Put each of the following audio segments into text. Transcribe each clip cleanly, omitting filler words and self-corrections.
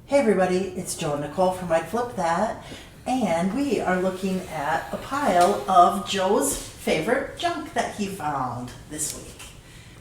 Hey everybody, it's Joe and Nicole from I'd Flip That, and we are looking at a pile of Joe's favorite junk that he found this week.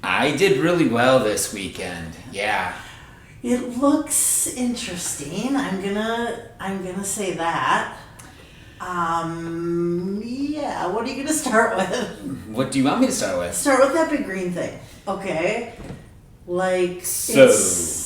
I did really well this weekend. Yeah. It looks interesting. I'm gonna say that. Yeah. What are you gonna start with? What do you want me to start with? Start with that big green thing. Okay. Like So.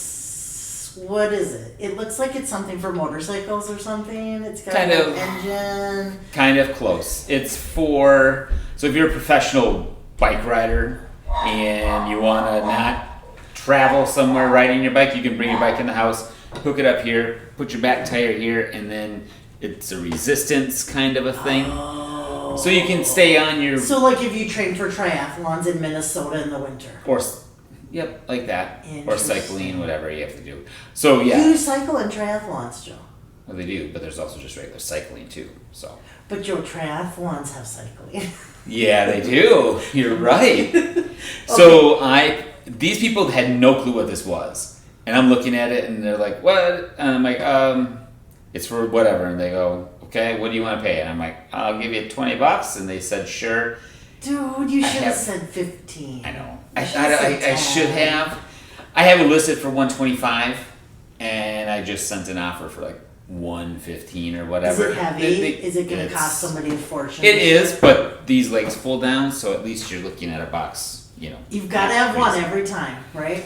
What is it? It looks like it's something for motorcycles or something. It's got Kind an of. engine. Kind of close. It's for, so if you're a professional bike rider and you want to not travel somewhere riding your bike, you can bring your bike in the house, hook it up here, put your back tire here, and then it's a resistance kind of a thing. Oh. So you can stay on your... So like if you train for triathlons in Minnesota in the winter. Yep, like that. Or Interesting. cycling, whatever you have to do. So yeah. You cycle in triathlons, Joe. Well, they do, but there's also just regular cycling too. So. But Joe, triathlons have cycling. Yeah, they do. You're right. So these people had no clue what this was, and I'm looking at it, and they're like, "What?" And I'm like, it's for whatever." And they go, "Okay, what do you want to pay?" And I'm like, "I'll give you $20." And they said, "Sure." Dude, you should have said 15. I know. You I said should 10. have. I have it listed for $125, and I just sent an offer for like $115 or Is whatever. it heavy? Is it going to cost somebody a fortune? It is, but these legs fold down, so at least you're looking at a box, you know. You've got to have one every time, right?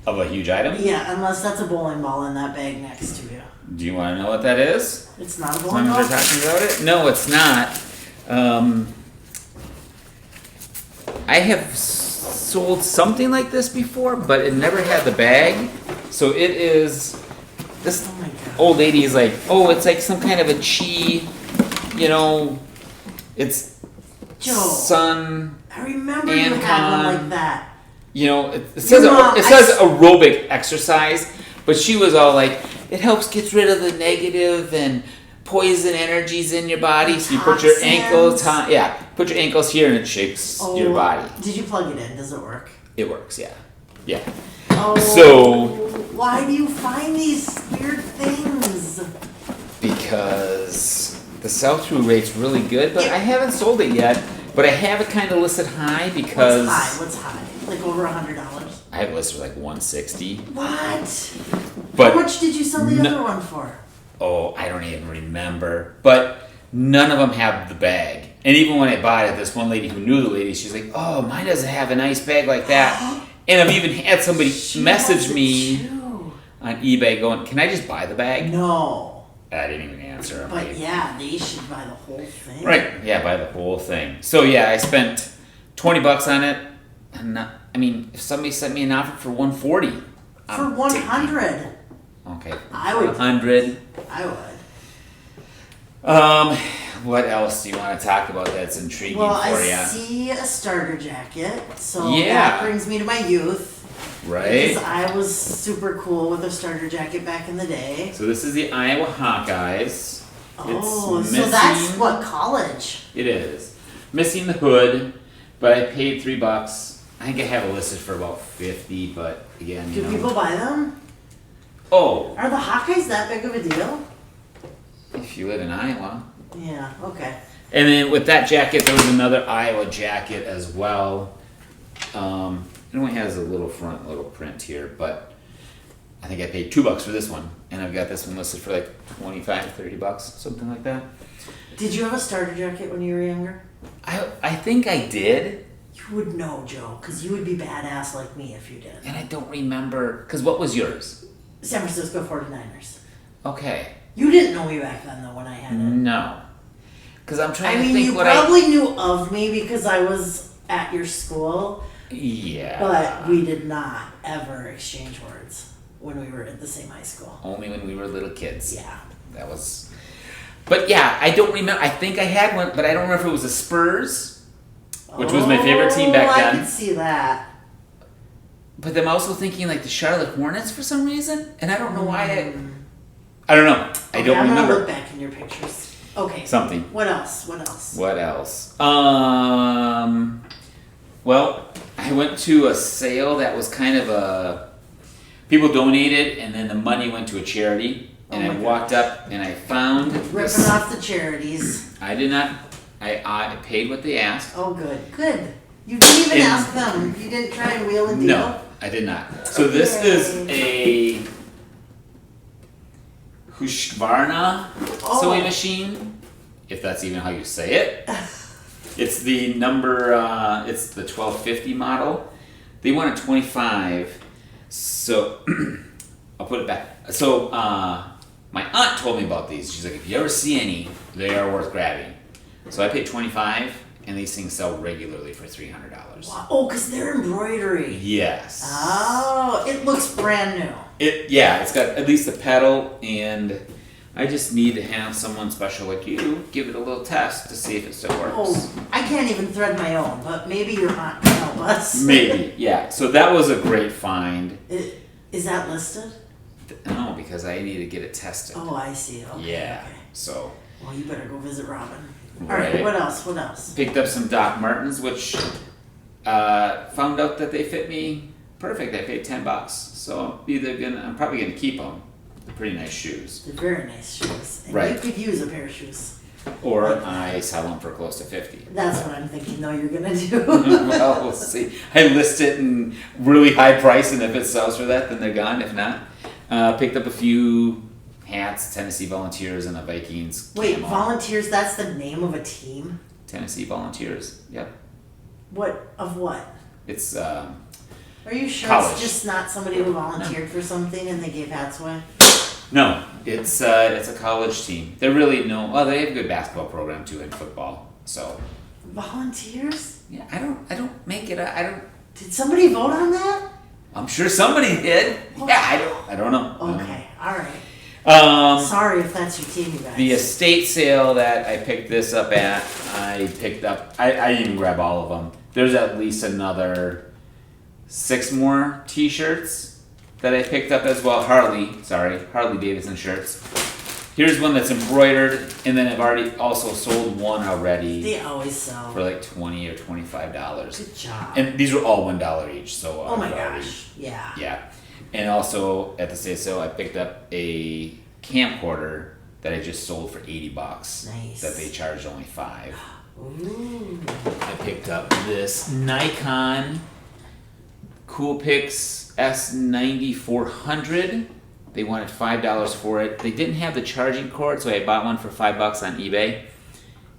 Of a huge item? Yeah, unless that's a bowling ball in that bag next to you. Do you want to know what that is? It's not a As bowling long ball? as they're talking about it? No, it's not. I have sold something like this before, but it never had the bag. So it is, this Oh my God. old lady is like, oh, it's like some kind of a chi, you know, it's Joe, sun, I remember you had one like that. you know, it says aerobic exercise, but she was all like, it helps get rid of the negative and poison energies in your body. So you put your ankles, put your ankles here and it shakes your body. Did you plug it in? Does it work? It works, yeah. Yeah. Oh, So, why do you find these weird things? because the sell-through rate's really good, but I haven't sold it yet. But I have it kind of listed high because What's high? Like over $100? I have it listed for like $160. What? But How much did you sell the other one for? Oh, I don't even remember. But none of them have the bag. And even when I bought it, this one lady who knew the lady, she's like, "Oh, mine doesn't have a nice bag like that." And I've even had somebody message me on eBay going, "Can I just buy the bag?" No. I didn't even answer. I'm But like, yeah, they should buy the whole thing. right, yeah, buy the whole thing. So yeah, I spent $20 on it. If somebody sent me an offer for $140, For $100. Okay, I would. $100. I would. What else do you want to talk about that's intriguing Well, for you? I see a starter jacket, so Yeah. that brings me to my youth. Right? Because I was super cool with a starter jacket back in the day. So this is the Iowa Hawkeyes. Oh, It's so that's missing- what, college? It is. Missing the hood, but I paid $3. I think I have it listed for about $50, but again, Do people buy them? Oh, Are the Hawkeyes that big of a deal? if you live in Iowa. Yeah, okay. And then with that jacket, there was another Iowa jacket as well. It only has a little print here, but I think I paid $2 for this one, and I've got this one listed for like $25, $30, something like that. Did you have a starter jacket when you were younger? I think I did, You would know, Joe, because you would be badass like me if you did. and I don't remember, because what was yours? San Francisco 49ers. Okay. You didn't know me back then, though, when I had it. No. Because I'm trying to think you what probably knew of me because I was at your school, Yeah. but we did not ever exchange words when we were at the same high school. Only when we were little kids. Yeah. That was... But yeah, I don't remember. I think I had one, but I don't remember if it was a Spurs which was my favorite team back I then. can see that. But I'm also thinking like the Charlotte Hornets for some reason, and I don't know why. I don't know. I don't I'm remember. I'm gonna look back in your pictures. Okay. Something. What else? What else? What else? Well, I went to a sale that was kind of a people donated, and then the money went to a charity. And I walked up and I found Ripping off the charities. I did not. I paid what they asked. Oh, good. Good. You didn't even ask them. You didn't try and wheel and deal? No, I did not. So this is a Husqvarna sewing machine, if that's even how you say it. It's the number, it's the 1250 model. They wanted 25, so I'll put it back. So my aunt told me about these. She's like, if you ever see any, they are worth grabbing. So I paid 25, and these things sell regularly for $300. Wow. Oh, because they're embroidery. Yes. Oh, it looks brand new. It's got at least a pedal, and I just need to have someone special like you give it a little test to see if it still works. Oh, I can't even thread my own, but maybe your aunt can help us. Maybe, yeah. So that was a great find. Is that listed? No, because I need to get it tested. Oh, I see. Okay, yeah. Okay. So. Well, you better go visit Robin. Right. All right. What else? What else? Picked up some Doc Martens, which found out that they fit me perfect. I paid $10, so I'm probably gonna keep them. They're pretty nice shoes. They're very nice shoes. And right. You could use a pair of shoes. Or I sell them for close to $50. That's what I'm thinking. No, you're gonna do. Well, we'll see. I list it in really high price, and if it sells for that, then they're gone. If not, picked up a few hats, Tennessee Volunteers, and a Vikings. Wait, camo. Volunteers? That's the name of a team? Tennessee Volunteers. Yep. What of what? It's Are you sure college. it's just not somebody who volunteered for something and they gave hats away? No, it's a college team. They're really they have a good basketball program too and football. So Volunteers? yeah, I don't make it. I don't. Did somebody vote on that? I'm sure somebody did. Yeah, I don't know. Okay, all right. Sorry if that's your team, you guys. The estate sale that I picked this up at, I didn't even grab all of them. There's at least another 6 more T-shirts that I picked up as well. Harley Davidson shirts. Here's one that's embroidered, and then I've already also sold one already. They always sell. For like $20 or $25. Good job. And these were all $1 each, so oh my gosh, yeah. Yeah. And also at the estate sale, I picked up a camcorder that I just sold for $80. Nice. That they charged only $5. Ooh. I picked up this Nikon Coolpix S9400. They wanted $5 for it. They didn't have the charging cord, so I bought one for $5 on eBay.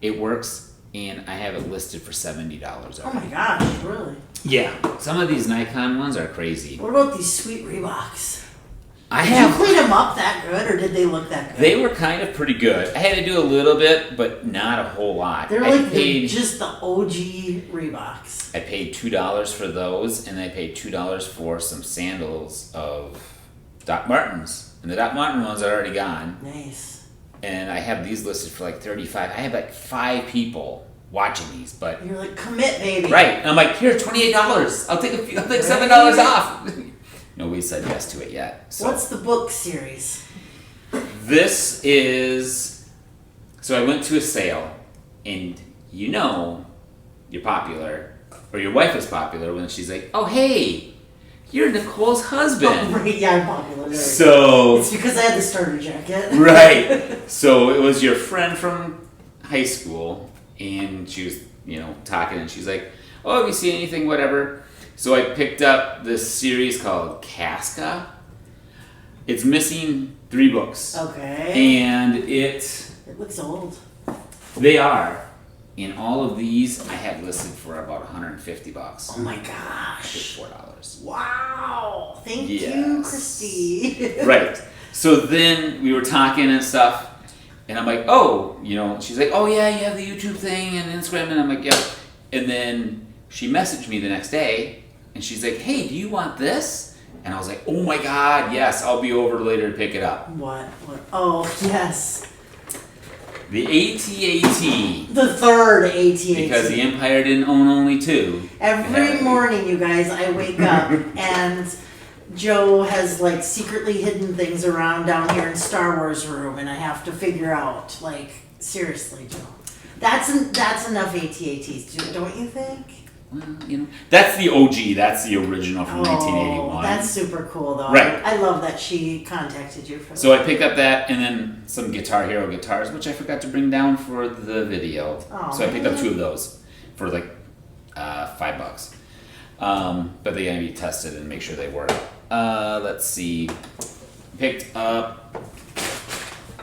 It works, and I have it listed for $70 already. Oh my gosh, really? Yeah. Some of these Nikon ones are crazy. What about these sweet Reeboks? Did you clean them up that good, or did they look that good? They were kind of pretty good. I had to do a little bit, but not a whole lot. They're just the OG Reeboks. I paid $2 for those, and I paid $2 for some sandals of Doc Martens. And the Doc Marten ones are already gone. Nice. And I have these listed for like $35. I have like 5 people watching these, but you're like, commit, baby. Right. And I'm like, here, $28. I'll take $7 off. Nobody said yes to it yet. So. What's the book series? This is... So I went to a sale, and you're popular, or your wife is popular when she's like, oh, hey, you're Nicole's husband. Oh, right, yeah, I'm popular. So... It's because I had the starter jacket. Right. So it was your friend from high school, and she was, talking, and she's like, oh, have you seen anything, whatever? So I picked up this series called Casca. It's missing 3 books. Okay. And it looks old. They are. And all of these I have listed for about $150. Oh my gosh. I paid $4. Wow. Thank you, Christy. Right. So then we were talking and stuff, and I'm like, oh, she's like, oh yeah, you have the YouTube thing and Instagram, and I'm like, yeah. And then she messaged me the next day, and she's like, hey, do you want this? And I was like, oh my God, yes, I'll be over later to pick it up. What? Oh, yes. The AT-AT. The third AT-AT. Because the Empire didn't own only two. Every morning, you guys, I wake up and Joe has like secretly hidden things around down here in Star Wars room, and I have to figure out, like, seriously, Joe. That's enough AT-ATs, don't you think? Well, that's the OG. That's the original from 1981. That's super cool, though. Right. I love that she contacted you for that. So I picked up that, and then some Guitar Hero guitars, which I forgot to bring down for the video. Oh, so I picked up 2 of those for like $5. But they gotta be tested and make sure they work. Let's see. Picked up.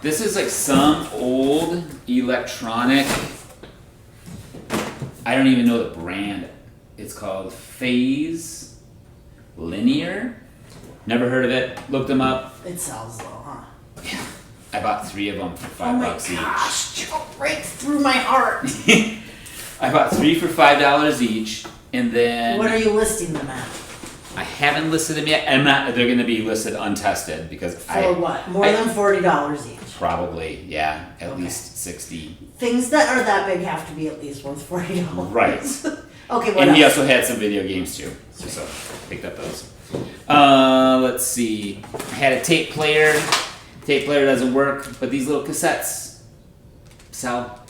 This is like some old electronic. I don't even know the brand. It's called Phase Linear. Never heard of it. Looked them up. It sells, though, huh? Yeah. I bought 3 of them for $5 Oh my gosh, Joe breaks through my heart. each. I bought 3 for $5 each, and then What are you listing them at? I haven't listed them yet. I'm not. They're going to be listed untested because For what? More than $40 each. Probably, yeah, at Okay. least 60. Things that are that big have to be at least worth $40. Right. Okay, what And else? he also had some video games too, so picked up those. Let's see. I had a tape player. Tape player doesn't work, but these little cassettes sell.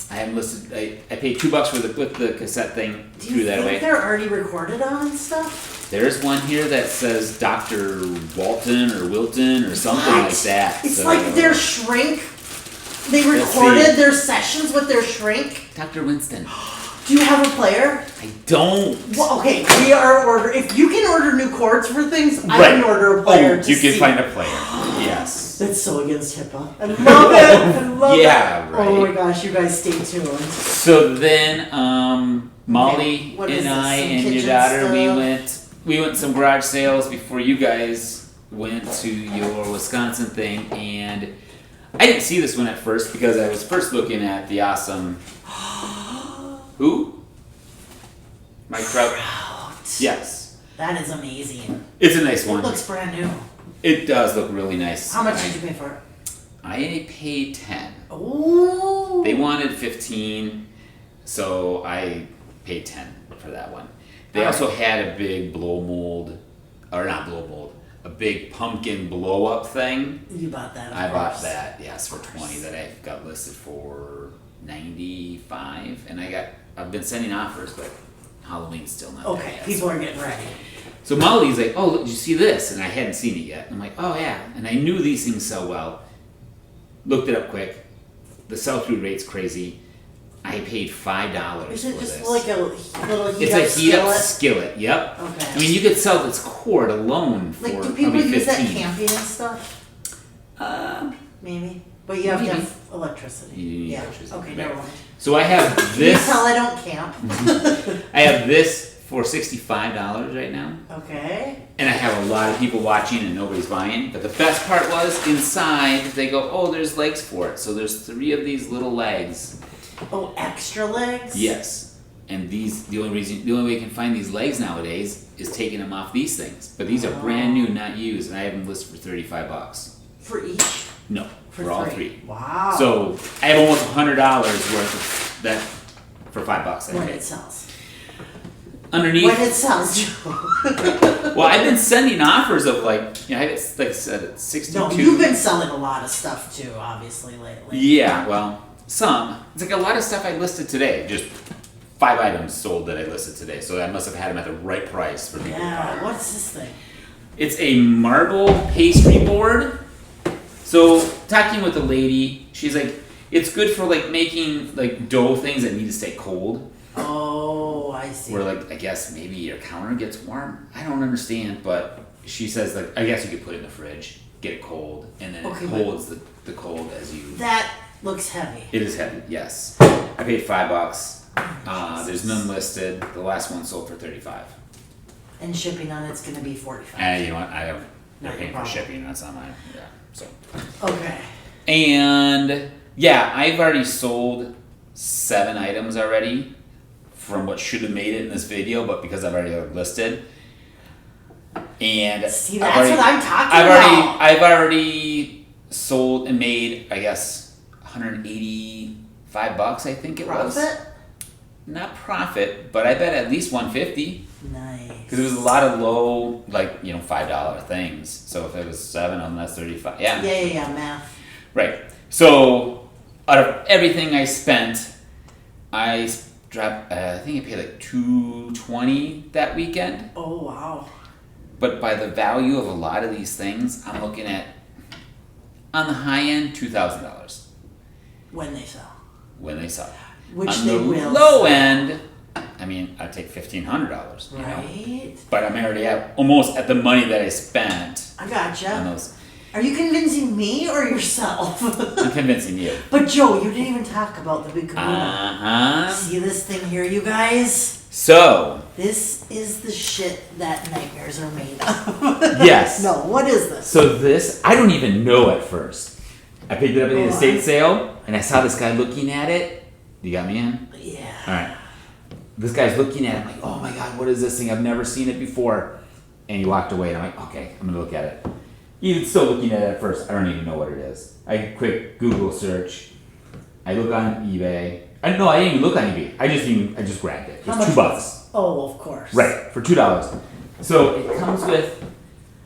I haven't listed. I paid $2 for with the cassette thing. Do Threw you that think away. they're already recorded on and stuff? There's one here that says Dr. Walton or Wilton or something What? like that. It's So, like their shrink. They Let's recorded see. their sessions with their shrink. Dr. Winston. Do you have a player? I don't. Well, okay, we are order. If you can order new chords for things, I Right. can order a player. Oh, to you can see. find a player. Yes. That's so against HIPAA. I love it. I love Yeah, it. right. Oh my gosh, you guys stay tuned. So then, Molly what is and this, I some and your kitchen daughter, stuff? we went to some garage sales before you guys went to your Wisconsin thing, and I didn't see this one at first because I was first looking at the awesome. Who? Mike Trout. Yes. That is amazing. It's a nice It one. looks brand new. It does look really nice. How much did you pay for it? I paid 10. Ooh. They wanted 15, so I paid 10 for that one. They also had a big blow mold, or not blow mold, a big pumpkin blow up thing. You bought that. I Of bought course. that, yes, for 20 that I got listed for 95, and I've been sending offers, but Halloween's still not there Okay, yet. people are getting ready. So Molly's like, "Oh, look, did you see this?" And I hadn't seen it yet. I'm like, "Oh yeah," and I knew these things sell well. Looked it up quick. The sell-through rate's crazy. I paid $5 Is for it just this. like a little heat It's up a heat-up skillet? skillet. Yep. Okay. I mean, you could sell this cord alone for Like, do people probably use that 15. camping and stuff? Maybe. But you have to have electricity. You need Yeah. electricity. Okay, Right. never mind. So I have Can you this. tell I don't camp? I have this for $65 right now. Okay. And I have a lot of people watching and nobody's buying. But the best part was inside, they go, "Oh, there's legs for it." So there's 3 of these little legs. Oh, extra legs? Yes. And the only way you can find these legs nowadays is taking them off these things. But these are brand new, not used, and I have them listed for $35. For each? No, for all 3. Wow. So I have almost $100 worth of that for $5. When I paid. it sells. Underneath. When it sells, Joe. Well, I've been sending offers of like I said, it's 62. No, you've been selling a lot of stuff too, obviously, lately. Yeah, well, some. It's like a lot of stuff I listed today. Just 5 items sold that I listed today. So I must have had them at the right price for people to Yeah, buy. what's this thing? It's a marble pastry board. So talking with the lady, she's like, it's good for like making like dough things that need to stay cold. Oh, I see. Where like I guess maybe your counter gets warm. I don't understand, but she says like I guess you could put it in the fridge, get it cold, and then Okay, it but- holds the cold as you. That looks heavy. It is heavy, yes. I paid $5. There's none listed. The last one sold for $35. And shipping on it's going to be $45. And you know what? I don't. They're Not paying your for problem. shipping. That's not mine. Yeah. So. Okay. And yeah, I've already sold 7 items already from what should have made it in this video, but because I've already listed. And See, that's what I'm talking I've about. I've already sold and made, I guess, $185, I think it was. Profit? Not profit, but I bet at least $150. Nice. Because it was a lot of low, like, $5 things. So if it was 7 of them, that's 35. Yeah. Yeah, math. Right. So out of everything I spent, I dropped. I think I paid like $220 that weekend. Oh wow. But by the value of a lot of these things, I'm looking at, on the high end, $2,000 When they sell. when they sell. Which on they the will. low sell. end, I mean, I'd take $1,500. You know? Right. But I'm already almost at the money that I spent I on gotcha. those. Are you convincing me or yourself? I'm convincing you. But Joe, you didn't even talk about the big kahuna. Uh-huh. See this thing here, you guys? So, This is the shit that nightmares are made of. yes. No, what is this? So this, I don't even know at first. I picked it up at the estate sale, and I saw this guy looking at it. You got me in? Yeah. All right. This guy's looking at it, I'm like, oh my God, what is this thing? I've never seen it before. And he walked away, and I'm like, okay, I'm gonna look at it. Even still looking at it at first, I don't even know what it is. I quick Google search. I look on eBay. I didn't even look on eBay. I just grabbed it. It How was much $2. was- Oh, of course. Right, for $2. So it comes with,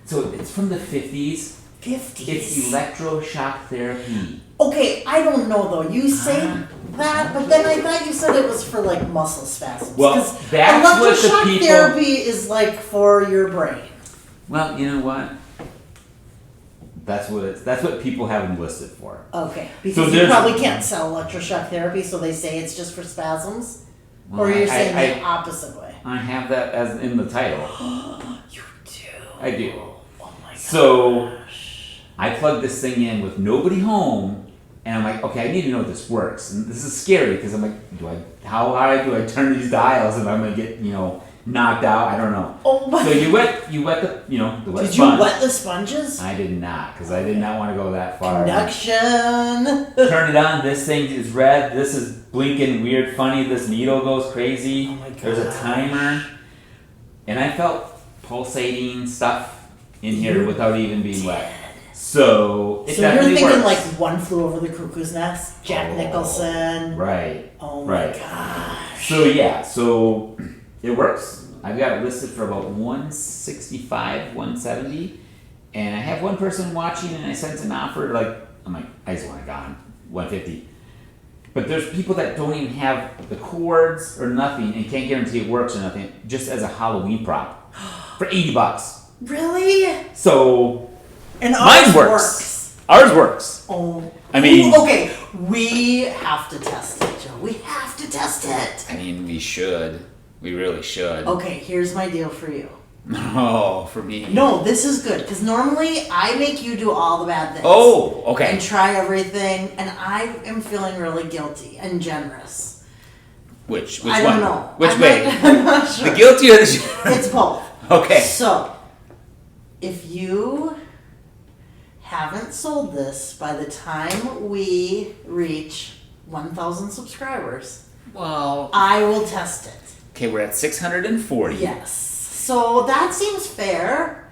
so it's from the 50s. 50s. It's electroshock therapy. Okay, I don't know though. You say that, but then I thought you said it was for like muscle spasms. Well, 'Cause that's what the electroshock people- therapy is like for your brain. Well, you know what? That's what people have them listed for. Okay, So because you there's- probably can't sell electroshock therapy, so they say it's just for spasms. Well, Or you're saying I- the opposite way. I have that as in the title. You do. I do. Oh my god. So I plugged this thing in with nobody home, and I'm like, okay, I need to know if this works. And this is scary because I'm like, how high do I turn these dials if I'm gonna get knocked out? I don't know. Oh my. So you wet the wet Did sponge. you wet the sponges? I did not, because I did not want to go that far. Conduction. Turn it on. This thing is red. This is blinking weird, funny. This needle goes crazy. Oh my There's a gosh. timer, and I felt pulsating stuff in here without even being wet. So it So you're definitely thinking works. like One Flew Over the Cuckoo's Nest, Jack Oh, Nicholson. Right. Oh my Right. gosh. So yeah. So it works. I've got it listed for about $165, $170, and I have one person watching, and I sent an offer. I'm like, I just want it gone, $150. But there's people that don't even have the cords or nothing and can't guarantee it works or nothing, just as a Halloween prop for $80. Really? So And mine ours works. Ours works. Oh. I mean- Ooh, okay, we have to test it, Joe. We have to test it. I mean, we should. We really should. Okay, here's my deal for you. No, for me. No, this is good because normally I make you do all the bad things. Oh, okay. And try everything, and I am feeling really guilty and generous. Which I one? don't know. Which I'm way? Not, I'm not sure. The guilty or the It's both. Okay. So, if you haven't sold this by the time we reach 1,000 subscribers, Well, I will test it. okay, we're at 640. Yes. So that seems fair.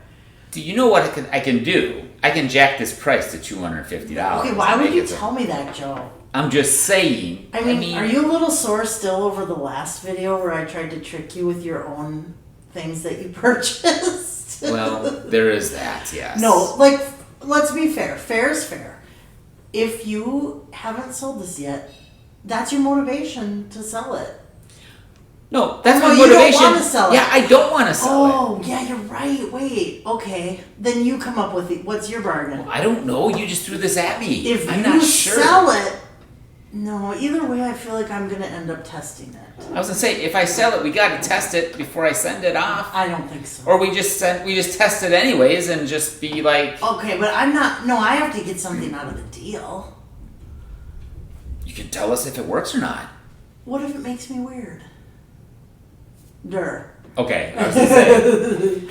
Do you know what I can do? I can jack this price to $250. Okay, why would Make you it tell me that, Joe? I'm just saying. I mean, are you a little sore still over the last video where I tried to trick you with your own things that you purchased? Well, there is that, yes. No, like, let's be fair. Fair is fair. If you haven't sold this yet, that's your motivation to sell it. No, that's No, my you don't motivation. wanna sell it. Yeah, I don't want to sell it. Oh, yeah, you're right. Wait, okay. Then you come up with what's your bargain? I don't know. You just threw this at me. If I'm you not sure. sell it, no, either way, I feel like I'm going to end up testing it. I was gonna say, if I sell it, we got to test it before I send it off, I don't think so. or we just test it anyways and just be like, Okay, but I'm not. No, I have to get something out of the deal. you can tell us if it works or not. What if it makes me weird? Okay, I was gonna say,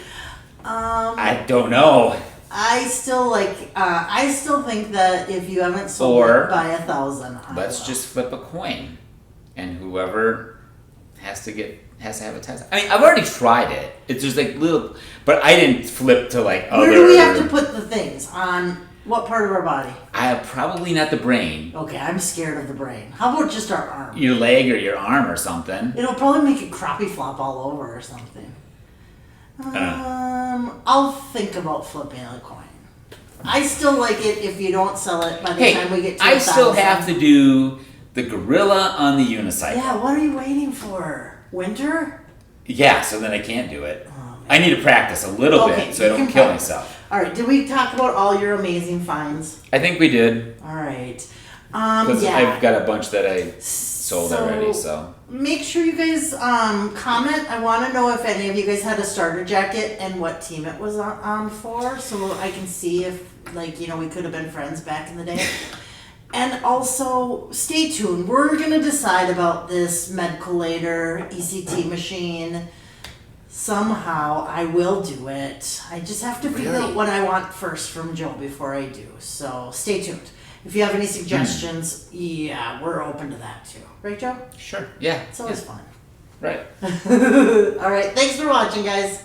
I don't know. I still I still think that if you haven't sold Or it by 1,000, Let's just flip a coin, and whoever has to have a test. I mean, I've already tried it. It's just like little, but I didn't flip to like other. Where do we have to put the things on? What part of our body? Probably not the brain. Okay, I'm scared of the brain. How about just our arm? Your leg or your arm or something. It'll probably make it crappie flop all over or something. I'll think about flipping a coin. I still like it if you don't sell it by the time we get to I still 1,000. have to do the gorilla on the unicycle. Yeah, what are you waiting for? Winter? Yeah, so then I can't do it. Oh, man. I need to practice a little bit so I don't kill myself. All right, did we talk about all your amazing finds? I think we did. All right. Because Yeah. I've got a bunch that I sold already, so. Make sure you guys comment. I want to know if any of you guys had a starter jacket and what team it was on for, so I can see if, like, you know, we could have been friends back in the day. And also, stay tuned. We're going to decide about this Medcolator ECT machine. Somehow, I will do it. I just have to figure out what I want first from Joe before I do. So, stay tuned. If you have any suggestions, yeah, we're open to that too. Right, Joe? Sure. Yeah. It's always fun. Right. All right. Thanks for watching, guys.